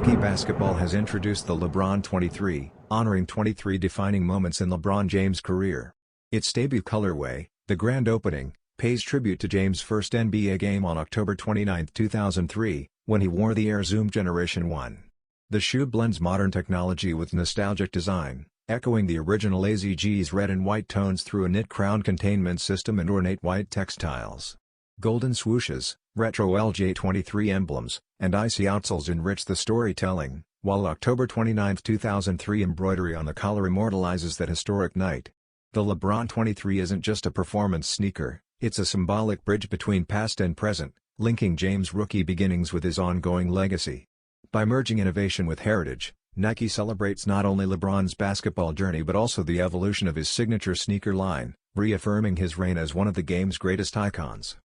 Nike Basketball has introduced the LeBron 23, honoring 23 defining moments in LeBron James' career. Its debut colorway, the grand opening, pays tribute to James' first NBA game on October 29, 2003, when he wore the Air Zoom Generation 1. The shoe blends modern technology with nostalgic design, echoing the original AZG's red and white tones through a knit Crown Containment System and ornate white textiles. Golden swooshes, retro LJ23 emblems, and icy outsoles enrich the storytelling, while October 29, 2003 embroidery on the collar immortalizes that historic night. The LeBron 23 isn't just a performance sneaker, it's a symbolic bridge between past and present, linking James' rookie beginnings with his ongoing legacy. By merging innovation with heritage, Nike celebrates not only LeBron's basketball journey but also the evolution of his signature sneaker line, reaffirming his reign as one of the game's greatest icons.